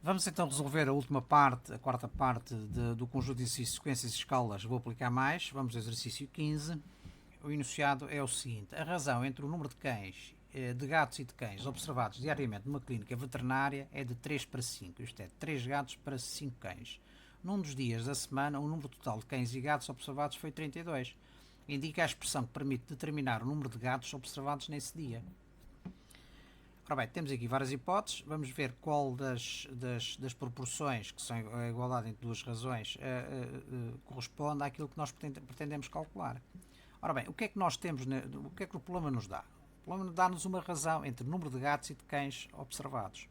Vamos então resolver a última parte, a quarta parte do conjunto de exercícios, sequências e escalas. Vou aplicar mais. Vamos ao exercício 15. O enunciado é o seguinte: a razão entre o número de cães, de gatos e de cães observados diariamente numa clínica veterinária é de 3 para 5, isto é, 3 gatos para 5 cães. Num dos dias da semana, o número total de cães e gatos observados foi 32. Indica a expressão que permite determinar o número de gatos observados nesse dia. Ora bem, temos aqui várias hipóteses. Vamos ver qual das proporções, que são a igualdade entre duas razões, corresponde àquilo que nós pretendemos calcular. Ora bem, o que é que nós temos, o que é que o problema nos dá? O problema dá-nos uma razão entre o número de gatos e de cães observados.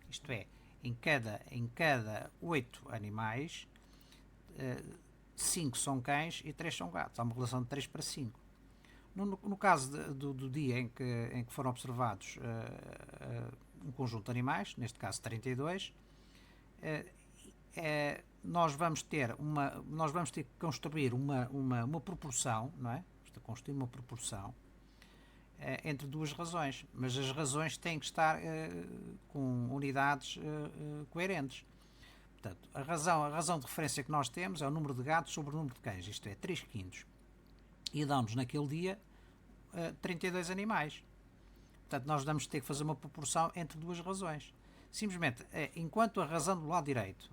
Isto é, em cada 8 animais, 5 são cães e 3 são gatos. Há uma relação de 3 para 5. No caso do dia em que foram observados um conjunto de animais, neste caso 32, nós vamos ter que construir uma proporção, não é? Construir uma proporção entre duas razões, mas as razões têm que estar com unidades coerentes. Portanto, a razão de referência que nós temos é o número de gatos sobre o número de cães, isto é, 3 quintos. E dão-nos naquele dia 32 animais. Portanto, nós vamos ter que fazer uma proporção entre duas razões. Simplesmente, enquanto a razão do lado direito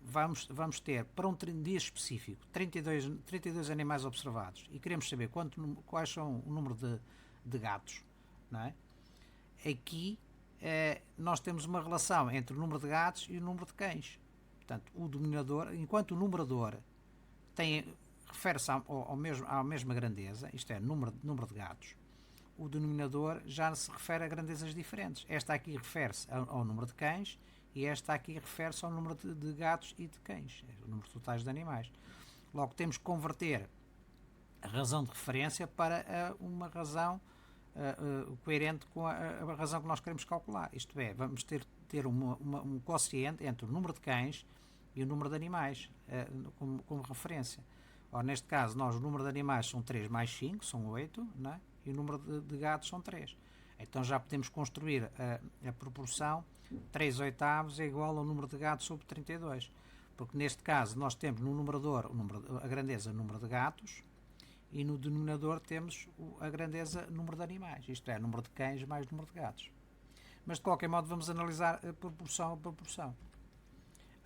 vamos ter para um dia específico 32 animais observados e queremos saber quais são o número de gatos, não é? Aqui nós temos uma relação entre o número de gatos e o número de cães. Portanto, o denominador, enquanto o numerador refere-se à mesma grandeza, isto é, número de gatos, o denominador já se refere a grandezas diferentes. Esta aqui refere-se ao número de cães e esta aqui refere-se ao número de gatos e de cães, o número totais de animais. Logo, temos que converter a razão de referência para uma razão coerente com a razão que nós queremos calcular. Isto é, vamos ter um quociente entre o número de cães e o número de animais como referência. Ora, neste caso, o número de animais são 3 mais 5, são 8, não é? E o número de gatos são 3. Então já podemos construir a proporção 3 oitavos é igual ao número de gatos sobre 32. Porque neste caso nós temos no numerador a grandeza número de gatos e no denominador temos a grandeza número de animais. Isto é, número de cães mais número de gatos. Mas de qualquer modo vamos analisar proporção a proporção.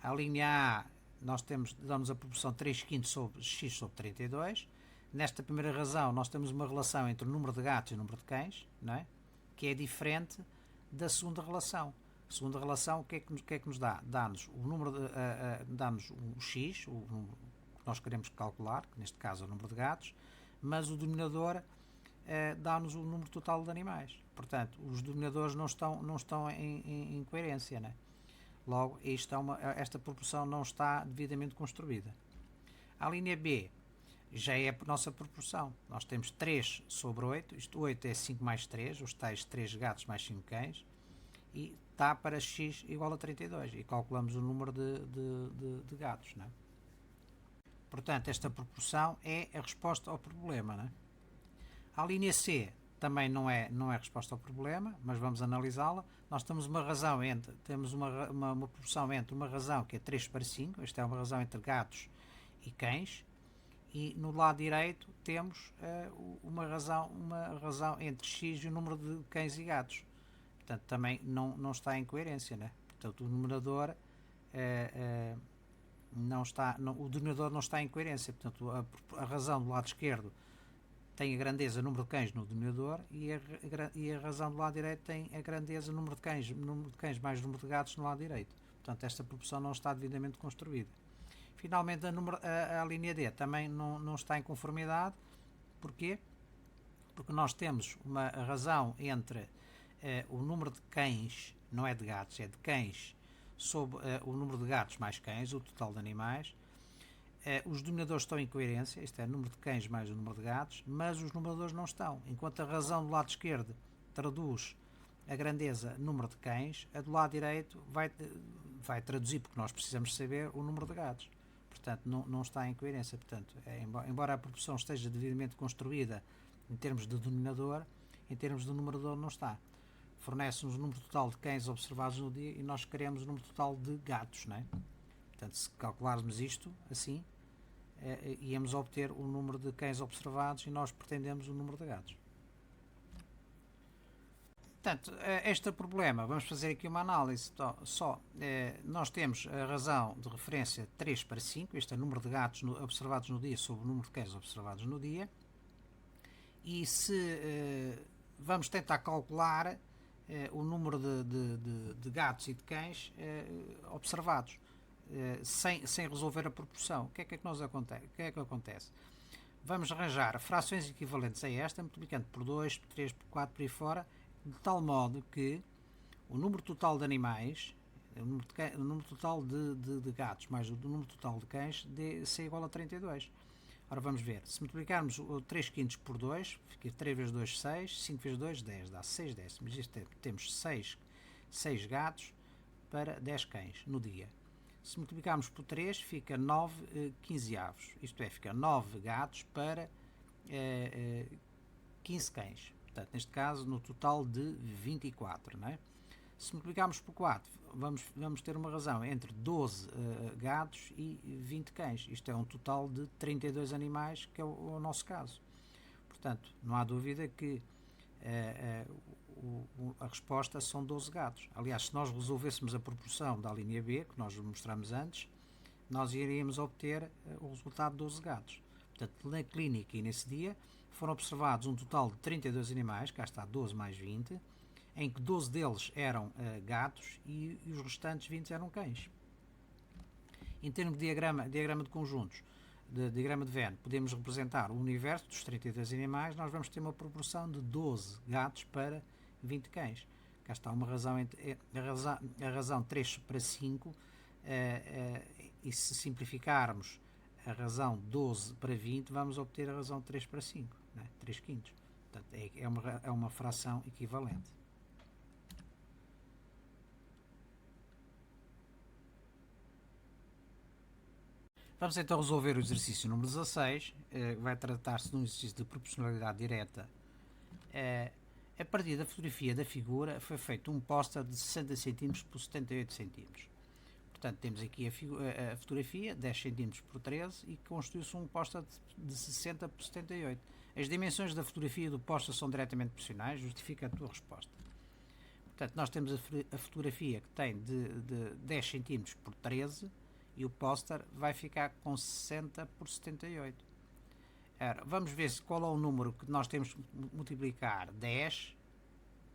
A linha A nós damos a proporção 3 quintos sobre x sobre 32. Nesta primeira razão nós temos uma relação entre o número de gatos e o número de cães, não é? Que é diferente da segunda relação. A segunda relação, o que é que nos dá? Dá-nos o número dá-nos o x, o número que nós queremos calcular, que neste caso é o número de gatos, mas o denominador dá-nos o número total de animais. Portanto, os denominadores não estão em coerência, não é? Logo, esta proporção não está devidamente construída. A linha B já é a nossa proporção. Nós temos 3 sobre 8, isto 8 é 5 mais 3, os tais 3 gatos mais 5 cães, e dá para x igual a 32, e calculamos o número de gatos, não é? Portanto, esta proporção é a resposta ao problema, não é? A linha C também não é resposta ao problema, mas vamos analisá-la. Nós temos uma proporção entre uma razão que é 3 para 5, esta é uma razão entre gatos e cães, e no lado direito temos uma razão entre x e o número de cães e gatos. Portanto, também não está em coerência, né? Portanto, o numerador o denominador não está em coerência. Portanto, a razão do lado esquerdo tem a grandeza número de cães no denominador e a razão do lado direito tem a grandeza número de cães mais número de gatos no lado direito. Portanto, esta proporção não está devidamente construída. Finalmente, a linha D também não está em conformidade. Porquê? Porque nós temos uma razão entre o número de cães, não é de gatos, é de cães, sobre o número de gatos mais cães, o total de animais. Os denominadores estão em coerência, isto é, o número de cães mais o número de gatos, mas os numeradores não estão. Enquanto a razão do lado esquerdo traduz a grandeza número de cães, a do lado direito vai traduzir, porque nós precisamos saber o número de gatos. Portanto, não está em coerência. Portanto, embora a proporção esteja devidamente construída em termos de denominador, em termos de numerador não está. fornece-nos o número total de cães observados no dia e nós queremos o número total de gatos, não é? Portanto, se calcularmos isto assim, íamos obter o número de cães observados e nós pretendemos o número de gatos. Portanto, este problema, vamos fazer aqui uma análise só. Nós temos a razão de referência 3 para 5, este é o número de gatos observados no dia sobre o número de cães observados no dia. E se vamos tentar calcular o número de gatos e de cães observados, sem resolver a proporção, o que é que acontece? Vamos arranjar frações equivalentes a esta, multiplicando por 2, por 3, por 4, por aí fora, de tal modo que o número total de animais, o número total de gatos mais o número total de cães seja igual a 32. Ora, vamos ver, se multiplicarmos o 3 quintos por 2, fica 3 vezes 2, 6, 5 vezes 2, 10, dá 6 décimos. Temos 6 gatos para 10 cães no dia. Se multiplicarmos por 3, fica 9 quinzeavos, isto é, fica 9 gatos para 15 cães. Portanto, neste caso, no total de 24, não é? Se multiplicarmos por 4, vamos ter uma razão entre 12 gatos e 20 cães. Isto é um total de 32 animais, que é o nosso caso. Portanto, não há dúvida que a resposta são 12 gatos. Aliás, se nós resolvêssemos a proporção da linha B, que nós mostramos antes, nós iríamos obter o resultado de 12 gatos. Portanto, na clínica e nesse dia foram observados um total de 32 animais, cá está 12 mais 20, em que 12 deles eram gatos e os restantes 20 eram cães. Em termos de diagrama de conjuntos, diagrama de Venn, podemos representar o universo dos 32 animais, nós vamos ter uma proporção de 12 gatos para 20 cães. Cá está uma razão, a razão 3 para 5, e se simplificarmos a razão 12 para 20, vamos obter a razão 3 para 5, né? 3 quintos. Portanto, é uma fração equivalente. Vamos então resolver o exercício número 16, vai tratar-se de um exercício de proporcionalidade direta. A partir da fotografia da figura foi feito um póster de 60 cm por 78 cm. Portanto, temos aqui a fotografia, 10 cm por 13, e constitui-se um póster de 60 por 78. As dimensões da fotografia e do póster são diretamente proporcionais, justifica a tua resposta. Portanto, nós temos a fotografia que tem de 10 cm por 13, e o póster vai ficar com 60 por 78. Vamos ver qual é o número que nós temos que multiplicar 10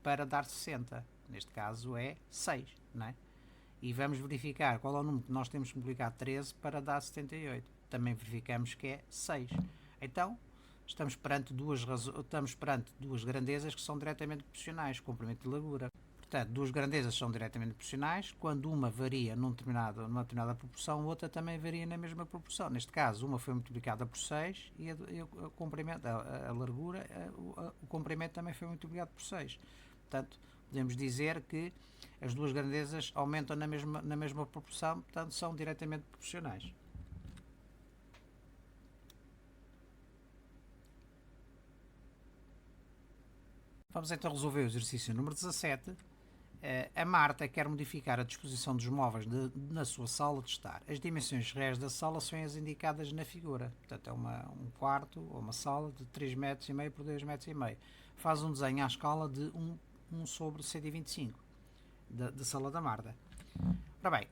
para dar 60. Neste caso é 6, não é? E vamos verificar qual é o número que nós temos que multiplicar 13 para dar 78. Também verificamos que é 6. Então, estamos perante duas grandezas que são diretamente proporcionais, comprimento e largura. Portanto, duas grandezas são diretamente proporcionais. Quando uma varia numa determinada proporção, a outra também varia na mesma proporção. Neste caso, uma foi multiplicada por 6 e o comprimento, a largura, o comprimento também foi multiplicado por 6. Portanto, podemos dizer que as duas grandezas aumentam na mesma proporção, portanto, são diretamente proporcionais. Vamos então resolver o exercício número 17. A Marta quer modificar a disposição dos móveis na sua sala de estar. As dimensões reais da sala são as indicadas na figura. Portanto, é um quarto ou uma sala de 3,5 metros por 2,5 metros. Faz um desenho à escala de 1 sobre 125 da sala da Marta. Ora bem,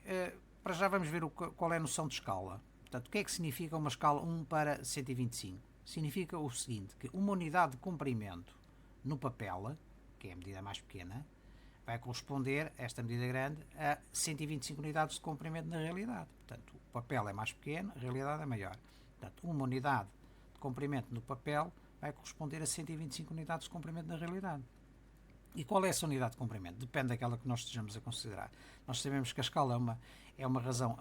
para já vamos ver qual é a noção de escala. Portanto, o que é que significa uma escala 1 para 125? Significa o seguinte, que uma unidade de comprimento no papel, que é a medida mais pequena, vai corresponder, esta medida grande, a 125 unidades de comprimento na realidade. Portanto, o papel é mais pequeno, a realidade é maior. Portanto, uma unidade de comprimento no papel vai corresponder a 125 unidades de comprimento na realidade. E qual é essa unidade de comprimento? Depende daquela que nós estejamos a considerar. Nós sabemos que a escala é uma razão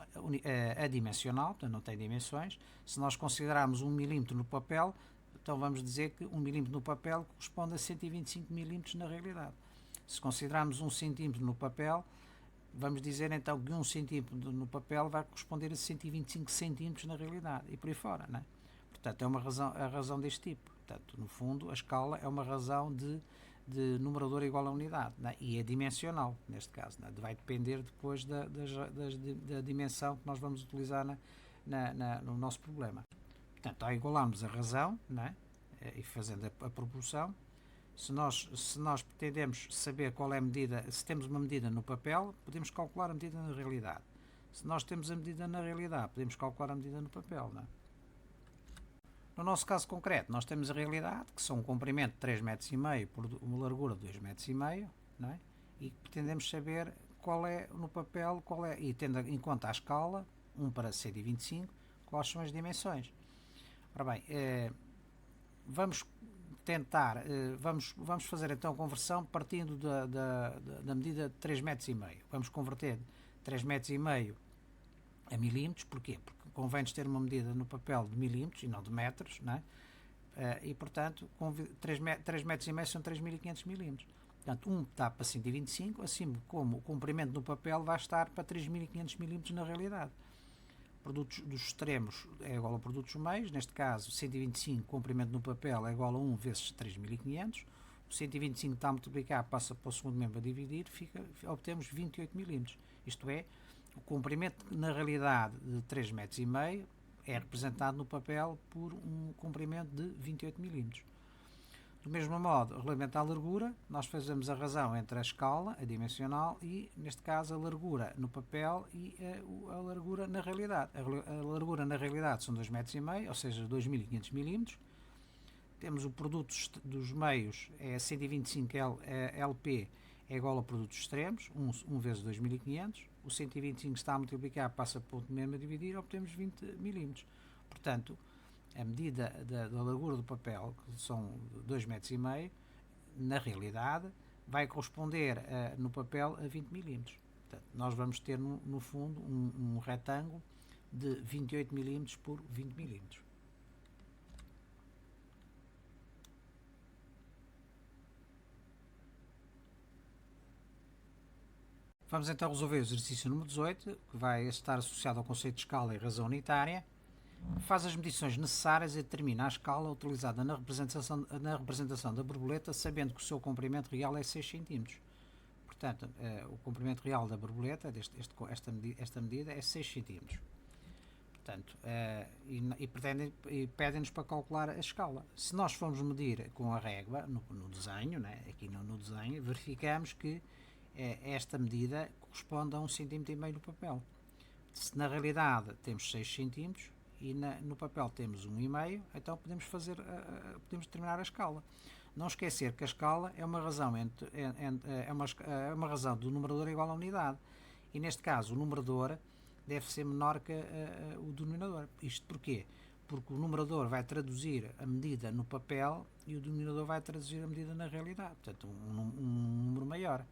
adimensional, portanto não tem dimensões. Se nós considerarmos 1 milímetro no papel, então vamos dizer que 1 milímetro no papel corresponde a 125 milímetros na realidade. Se considerarmos 1 centímetro no papel, vamos dizer então que 1 centímetro no papel vai corresponder a 125 centímetros na realidade, e por aí fora, não é? Portanto, é a razão deste tipo. Portanto, no fundo, a escala é uma razão de de numerador igual a unidade, né? E é dimensional, neste caso, né? Vai depender depois da dimensão que nós vamos utilizar no nosso problema. Portanto, ao igualarmos a razão, né? E fazendo a proporção, se nós pretendemos saber qual é a medida, se temos uma medida no papel, podemos calcular a medida na realidade. Se nós temos a medida na realidade, podemos calcular a medida no papel, né? No nosso caso concreto, nós temos a realidade, que são um comprimento de 3,5 m por uma largura de 2,5 m, não é? E pretendemos saber qual é, no papel, e tendo em conta a escala, 1 para 125, quais são as dimensões. Ora bem, vamos tentar, vamos fazer então a conversão partindo da medida de 3,5 m. Vamos converter 3,5 m a milímetros. Porquê? Porque convém-nos ter uma medida no papel de milímetros e não de metros, não é? E portanto 3,5 metros são 3.500 milímetros. Portanto, 1 está para 125, assim como o comprimento no papel vai estar para 3.500 milímetros na realidade. Produtos dos extremos é igual a produtos dos meios, neste caso 125, comprimento no papel é igual a 1 vezes 3.500. O 125 está a multiplicar, passa para o segundo membro a dividir, obtemos 28 milímetros. Isto é, o comprimento na realidade de 3,5 metros é representado no papel por um comprimento de 28 milímetros. Do mesmo modo, relativamente à largura, nós fazemos a razão entre a escala, a dimensional, e, neste caso, a largura no papel e a largura na realidade. A largura na realidade são 2,5 metros, ou seja, 2.500 milímetros. Temos o produto dos meios, é 125 LP, é igual a produtos extremos, 1 vezes 2.500. O 125 está a multiplicar, passa para o ponto mesmo a dividir, obtemos 20 milímetros. Portanto, a medida da largura do papel, que são 2,5 metros, na realidade, vai corresponder no papel a 20 milímetros. Portanto, nós vamos ter, no fundo, um retângulo de 28 milímetros por 20 milímetros. Vamos então resolver o exercício número 18, que vai estar associado ao conceito de escala e razão unitária. Faz as medições necessárias e determina a escala utilizada na representação da borboleta, sabendo que o seu comprimento real é 6 cm. Portanto, o comprimento real da borboleta, esta medida, é 6 cm. Portanto, e pedem-nos para calcular a escala. Se nós formos medir com a régua, no desenho, né, aqui no desenho, verificamos que esta medida corresponde a 1,5 cm no papel. Se na realidade temos 6 cm e no papel temos 1,5, então podemos determinar a escala. Não esquecer que a escala é uma razão, é uma razão do numerador igual à unidade. E neste caso o numerador deve ser menor que o denominador. Isto porquê? Porque o numerador vai traduzir a medida no papel e o denominador vai traduzir a medida na realidade. Portanto, um número maior.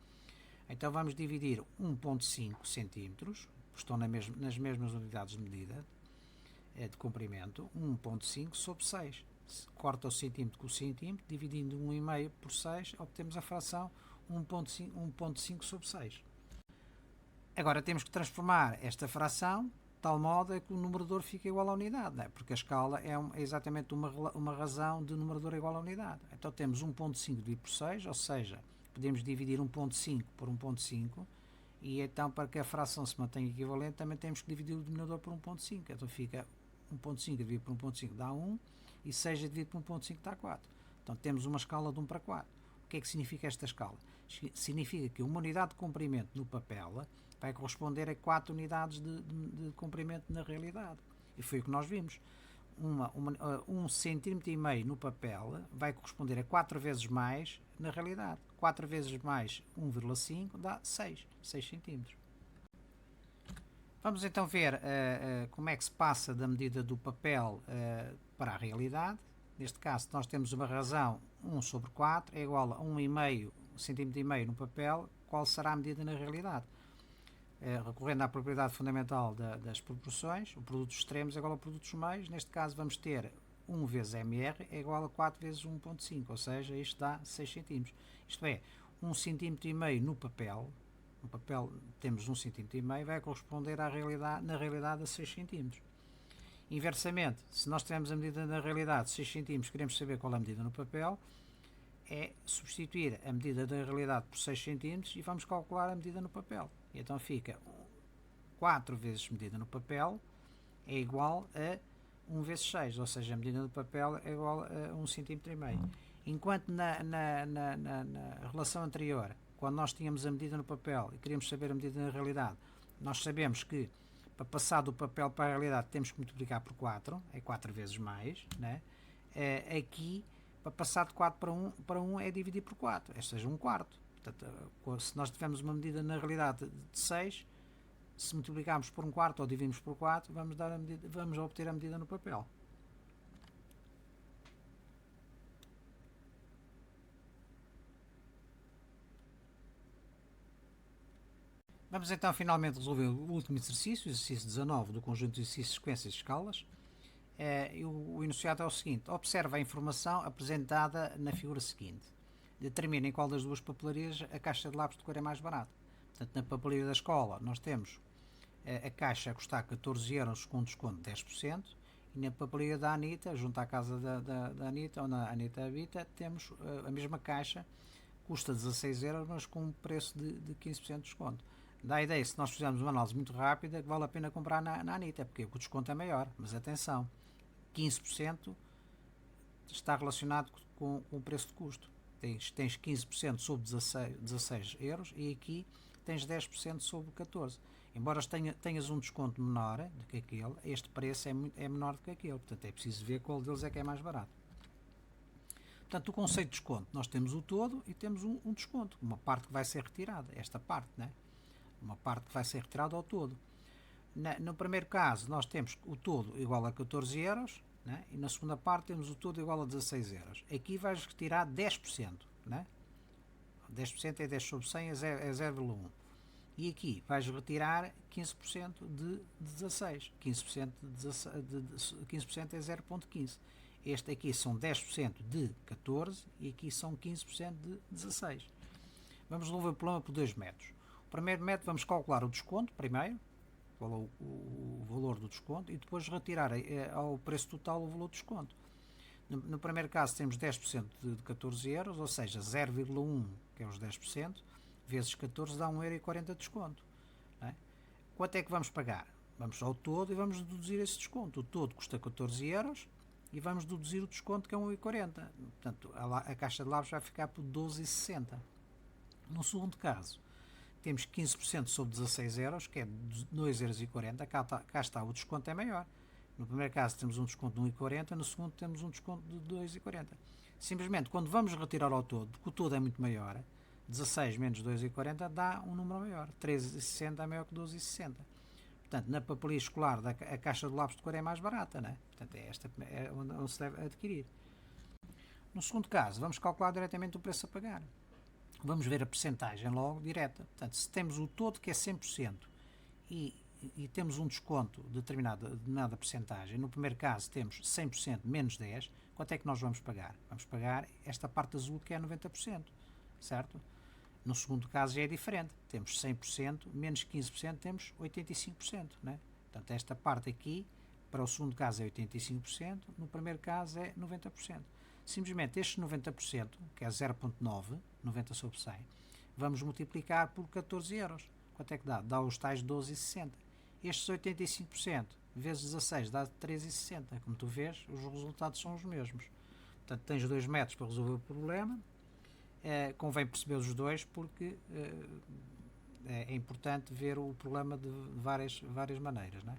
Então vamos dividir 1,5 cm, estão nas mesmas unidades de medida de comprimento, 1,5 sobre 6. Corta o centímetro com o centímetro, dividindo 1,5 por 6, obtemos a fração 1,5 sobre 6. Agora temos que transformar esta fração de tal modo que o numerador fique igual à unidade, não é? Porque a escala é exatamente uma razão de numerador igual à unidade. Então temos 1,5 dividido por 6, ou seja, podemos dividir 1,5 por 1,5, e então para que a fração se mantenha equivalente também temos que dividir o denominador por 1,5. Então fica 1,5 dividido por 1,5 dá 1, e 6 dividido por 1,5 dá 4. Então temos uma escala de 1 para 4. O que é que significa esta escala? Significa que uma unidade de comprimento no papel vai corresponder a 4 unidades de comprimento na realidade. E foi o que nós vimos. 1,5 cm no papel vai corresponder a 4 vezes mais na realidade. 4 vezes mais 1,5 dá 6 cm. Vamos então ver como é que se passa da medida do papel para a realidade. Neste caso, nós temos uma razão 1 sobre 4 é igual a 1,5 cm no papel. Qual será a medida na realidade? Recorrendo à propriedade fundamental das proporções, o produto dos extremos é igual ao produto dos meios. Neste caso vamos ter 1 vezes mr é igual a 4 vezes 1,5, ou seja, isto dá 6 cm. Isto é, 1,5 cm no papel temos 1,5 cm, vai corresponder na realidade a 6 cm. Inversamente, se nós tivermos a medida na realidade 6 cm, queremos saber qual é a medida no papel, é substituir a medida da realidade por 6 cm e vamos calcular a medida no papel. E então fica 4 vezes medida no papel é igual a 1 vezes 6, ou seja, a medida do papel é igual a 1,5 cm. Enquanto na relação anterior, quando nós tínhamos a medida no papel e queríamos saber a medida na realidade, nós sabemos que para passar do papel para a realidade temos que multiplicar por 4, é 4 vezes mais, né? Aqui, para passar de 4 para 1 é dividir por 4, ou seja, 1/4. Portanto, se nós tivermos uma medida na realidade de 6, se multiplicarmos por 1/4 ou dividimos por 4, vamos obter a medida no papel. Vamos então finalmente resolver o último exercício, o exercício 19 do conjunto de exercícios, sequências e escalas. O enunciado é o seguinte: observa a informação apresentada na figura seguinte. Determina em qual das duas papelarias a caixa de lápis de cor é mais barata. Portanto, na papelaria da escola nós temos a caixa a custar 14 euros com desconto de 10%, e na papelaria da Anitta, junto à casa da Anitta, onde a Anitta habita, temos a mesma caixa, custa 16 euros, mas com um preço de 15% de desconto. Dá a ideia, se nós fizermos uma análise muito rápida, que vale a pena comprar na Anitta, porque o desconto é maior. Mas atenção, 15% está relacionado com o preço de custo. Tens 15% sobre 16 euros e aqui tens 10% sobre 14. Embora tenhas um desconto menor do que aquele, este preço é menor do que aquele. Portanto, é preciso ver qual deles é que é mais barato. Portanto, o conceito de desconto, nós temos o todo e temos um desconto, uma parte que vai ser retirada, esta parte, né? Uma parte que vai ser retirada ao todo. No primeiro caso, nós temos o todo igual a 14 euros, né? E na segunda parte temos o todo igual a 16 euros. Aqui vais retirar 10%, né? 10% é 10 sobre 100, é 0,1. E aqui vais retirar 15% de 16. 15% é 0,15. Este aqui são 10% de 14 e aqui são 15% de 16. Vamos resolver o problema por dois métodos. O primeiro método, vamos calcular o desconto primeiro, o valor do desconto, e depois retirar ao preço total o valor do desconto. No primeiro caso temos 10% de 14 euros, ou seja, 0,1, que é os 10%, vezes 14 dá 1,40€ de desconto. Não é? Quanto é que vamos pagar? Vamos ao todo e vamos deduzir esse desconto. O todo custa 14 euros e vamos deduzir o desconto, que é 1,40€. Portanto, a caixa de lápis vai ficar por 12,60. No segundo caso, temos 15% sobre 16 euros, que é 2,40€. Cá está, o desconto é maior. No primeiro caso temos um desconto de 1,40€, no segundo temos um desconto de 2,40€. Simplesmente, quando vamos retirar ao todo, porque o todo é muito maior, 16 menos 2,40 dá um número maior. 13,60 é maior que 12,60. Portanto, na papelaria escolar, a caixa de lápis de cor é mais barata, né? Portanto, esta é onde se deve adquirir. No segundo caso, vamos calcular diretamente o preço a pagar. Vamos ver a percentagem logo direta. Portanto, se temos o todo que é 100% e temos um desconto de determinada percentagem, no primeiro caso temos 100% menos 10%, quanto é que nós vamos pagar? Vamos pagar esta parte azul que é 90%, certo? No segundo caso já é diferente, temos 100%, menos 15%, temos 85%, né? Portanto, esta parte aqui, para o segundo caso é 85%, no primeiro caso é 90%. Simplesmente este 90%, que é 0,9, 90 sobre 100, vamos multiplicar por 14 euros. Quanto é que dá? Dá os tais 12,60. Estes 85% vezes 16 dá 13,60. Como tu vês, os resultados são os mesmos. Portanto, tens dois métodos para resolver o problema. Convém perceber os dois porque é importante ver o problema de várias maneiras, não é?